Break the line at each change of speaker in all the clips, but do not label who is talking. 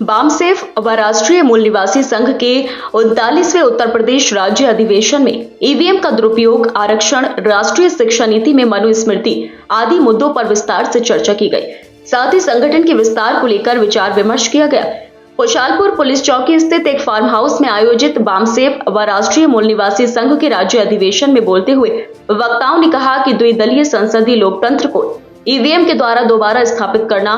बामसेफ व राष्ट्रीय मूल निवासी संघ के 39वें उत्तर प्रदेश राज्य अधिवेशन में ईवीएम का दुरुपयोग, आरक्षण, राष्ट्रीय शिक्षा नीति में मनुस्मृति आदि मुद्दों पर विस्तार से चर्चा की गई। साथ ही संगठन के विस्तार को लेकर विचार विमर्श किया गया। खुशहालपुर पुलिस चौकी स्थित एक फार्म हाउस में आयोजित बामसेफ व राष्ट्रीय मूल निवासी संघ के राज्य अधिवेशन में बोलते हुए वक्ताओं ने कहा कि द्विदलीय संसदीय लोकतंत्र को ईवीएम के द्वारा दोबारा स्थापित करना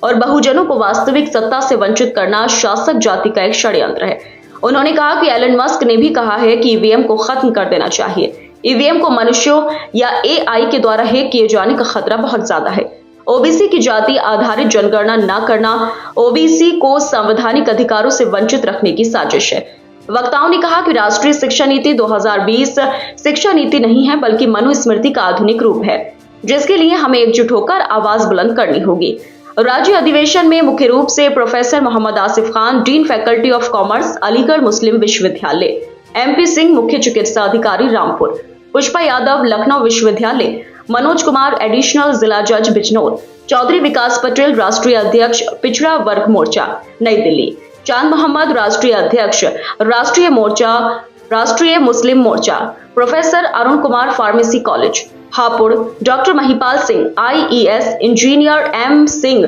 और बहुजनों को वास्तविक सत्ता से वंचित करना शासक जाति का एक षड्यंत्र है। उन्होंने कहा कि एलन मस्क ने भी कहा है कि ईवीएम को खत्म कर देना चाहिए। ईवीएम को मनुष्यों या एआई के द्वारा हैक किए जाने का खतरा बहुत ज्यादा है। ओबीसी की जाति आधारित जनगणना न करना ओबीसी को संवैधानिक अधिकारों से वंचित रखने की साजिश है। वक्ताओं ने कहा कि राष्ट्रीय शिक्षा नीति 2020 शिक्षा नीति नहीं है, बल्कि मनुस्मृति का आधुनिक रूप है, जिसके लिए हमें एकजुट होकर आवाज बुलंद करनी होगी। राज्य अधिवेशन में मुख्य रूप से professor Mohammad Asif Khan, dean faculty of commerce, Aligarh Muslim विश्वविद्यालय, एमपी सिंह, मुख्य चिकित्सा अधिकारी रामपुर, पुष्पा यादव, लखनऊ विश्वविद्यालय, मनोज कुमार, एडिशनल जिला जज बिजनौर, चौधरी विकास पटेल, राष्ट्रीय अध्यक्ष पिछड़ा वर्ग मोर्चा नई दिल्ली, चांद मोहम्मद, राष्ट्रीय अध्यक्ष Rashtriya Morcha Rashtriya Muslim Morcha, professor Arun Kumar, pharmacy college Hapur, doctor Mahipal Singh, IES, engineer M Singh,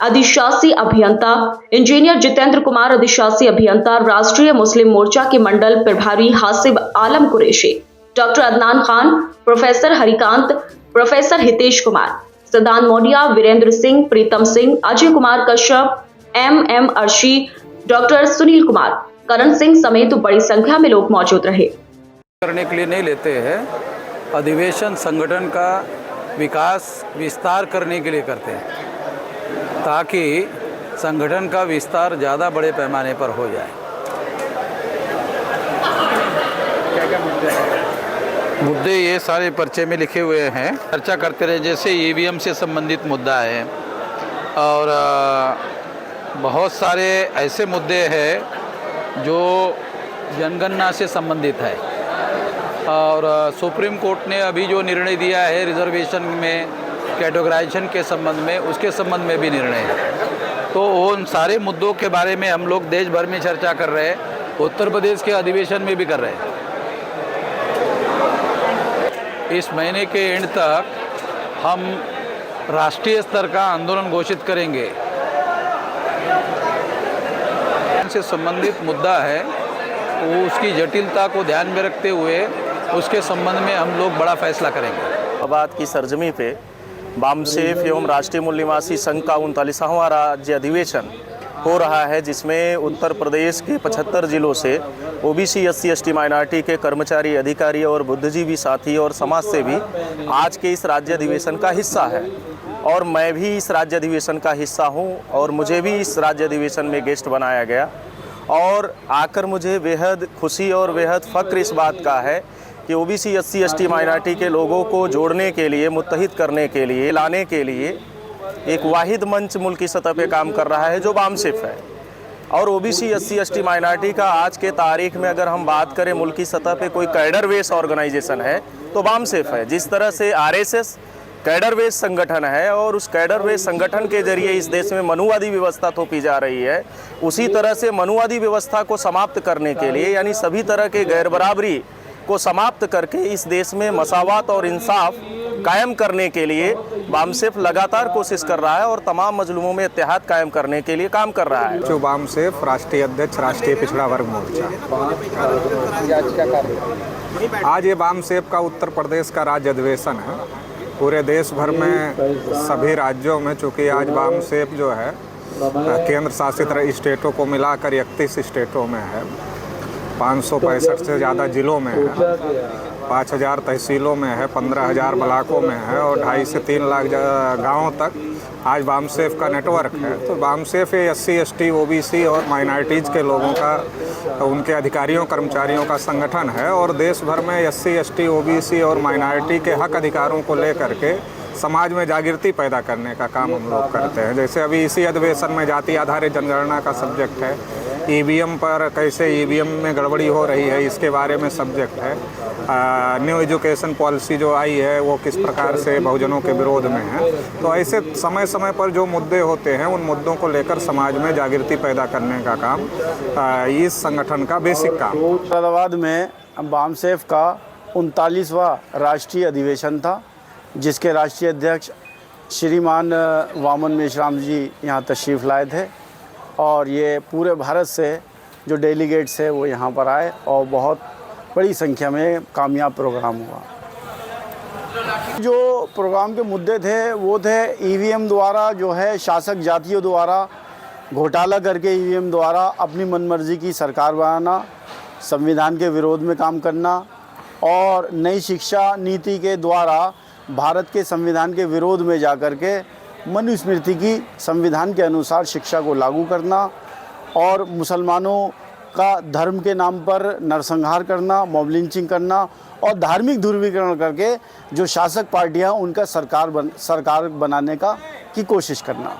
अधिशासी अभियंता, इंजीनियर जितेंद्र कुमार, अधिशासी अभियंता, राष्ट्रीय मुस्लिम मोर्चा के मंडल प्रभारी Hasib Alam Qureshi, doctor Adnan Khan, professor Harikant, professor Hitesh Kumar, Sadan Modia, Virendra Singh, Pritam Singh, Ajay Kumar Kashyap, M Arshi, doctor Sunil Kumar, Karan Singh समेत बड़ी संख्या में लोग मौजूद रहे।
करने के लिए नहीं लेते हैं, अधिवेशन संगठन का विकास विस्तार करने के लिए करते हैं, ताकि संगठन का विस्तार ज़्यादा बड़े पैमाने पर हो जाए। क्या मुद्दे ये सारे पर्चे में लिखे हुए हैं, चर्चा करते रहे। जैसे ईवीएम से संबंधित मुद्दा है और बहुत सारे ऐसे मुद्दे हैं जो जनगणना से संबंधित है और सुप्रीम कोर्ट ने अभी जो निर्णय दिया है रिजर्वेशन में कैटेगराइजेशन के संबंध में, उसके संबंध में भी निर्णय है। तो उन सारे मुद्दों के बारे में हम लोग देश भर में चर्चा कर रहे हैं, उत्तर प्रदेश के अधिवेशन में भी कर रहे हैं। इस महीने के एंड तक हम राष्ट्रीय स्तर का आंदोलन घोषित करेंगे। से संबंधित मुद्दा है, वो उसकी जटिलता को ध्यान में रखते हुए उसके संबंध में हम लोग बड़ा फैसला करेंगे।
बात की सरजमी पे बामसेफ एवं राष्ट्रीय मूल निवासी संघ का 39वां राज्य अधिवेशन हो रहा है, जिसमें उत्तर प्रदेश के 75 जिलों से ओबीसी, एससी, एसटी, माइनॉरिटी के कर्मचारी, अधिकारी और बुद्धिजीवी साथी और समाज सेवी आज के इस राज्य अधिवेशन का हिस्सा है। और मैं भी इस राज्य अधिवेशन का हिस्सा हूं और मुझे भी इस राज्य अधिवेशन में गेस्ट बनाया गया और आकर मुझे बेहद खुशी और बेहद फ़ख्र इस बात का है कि ओबीसी, एससी, एसटी, माइनॉरिटी के लोगों को जोड़ने के लिए, मुत्तहिद करने के लिए, लाने के लिए एक वाहिद मंच मुल्क की सतह पे काम कर रहा है जो बामसेफ है। और ओबीसी, एससी, एसटी, माइनॉरिटी का आज के तारीख में अगर हम बात करें मुल्क की सतह पे कोई कैडर बेस ऑर्गेनाइजेशन है तो बामसेफ है। जिस तरह से आरएसएस कैडर बेस संगठन है और उस कैडर बेस संगठन के जरिए इस देश में मनुवादी व्यवस्था थोपी जा रही है, उसी तरह से मनुवादी व्यवस्था को समाप्त करने के लिए, यानी सभी तरह के गैर बराबरी को समाप्त करके इस देश में मसावत और इंसाफ कायम करने के लिए बामसेफ लगातार कोशिश कर रहा है और तमाम मजलूमों में इत्तेहाद कायम करने के लिए काम कर रहा है।
जो बामसेफ राष्ट्रीय अध्यक्ष राष्ट्रीय पिछड़ा वर्ग मोर्चा, आज ये बामसेफ का उत्तर प्रदेश का राज्य अधिवेशन है। पूरे देश भर में सभी राज्यों में, चूँकि आज बामसेफ जो है केंद्र शासित स्टेटों को मिलाकर 31 स्टेटों में है, 565 से ज़्यादा जिलों में है, 5000 तहसीलों में है, 15000 ब्लॉकों में है और 2.5 से 3 लाख गाँवों तक आज बामसेफ का नेटवर्क है। तो बामसेफ एससी, एसटी, ओबीसी और माइनॉरिटीज़ के लोगों का, उनके अधिकारियों, कर्मचारियों का संगठन है और देश भर में एससी, एसटी, ओबीसी और माइनॉरिटी के हक अधिकारों को लेकर के समाज में जागृति पैदा करने का काम हम लोग करते हैं। जैसे अभी इसी अधिवेशन में जाति आधारित जनगणना का सब्जेक्ट है, ईवीएम पर कैसे ईवीएम में गड़बड़ी हो रही है इसके बारे में सब्जेक्ट है। न्यू एजुकेशन पॉलिसी जो आई है वो किस प्रकार से बहुजनों के विरोध में है। तो ऐसे समय समय पर जो मुद्दे होते हैं उन मुद्दों को लेकर समाज में जागृति पैदा करने का काम इस संगठन का बेसिक काम।
मुरादाबाद में बामसेफ का 39वां राष्ट्रीय अधिवेशन था, जिसके राष्ट्रीय अध्यक्ष श्रीमान वामन मेश्राम जी यहाँ तशरीफ़ लाए थे और ये पूरे भारत से जो डेलीगेट्स है वो यहाँ पर आए और बहुत बड़ी संख्या में कामयाब प्रोग्राम हुआ। जो प्रोग्राम के मुद्दे थे वो थे ईवीएम द्वारा जो है शासक जातियों द्वारा घोटाला करके ईवीएम द्वारा अपनी मनमर्जी की सरकार बनाना, संविधान के विरोध में काम करना और नई शिक्षा नीति के द्वारा भारत के संविधान के विरोध में जाकर के मनुस्मृति की संविधान के अनुसार शिक्षा को लागू करना और मुसलमानों का धर्म के नाम पर नरसंहार करना, मॉब लिंचिंग करना और धार्मिक ध्रुवीकरण करके जो शासक पार्टियां उनका सरकार बनाने की कोशिश करना।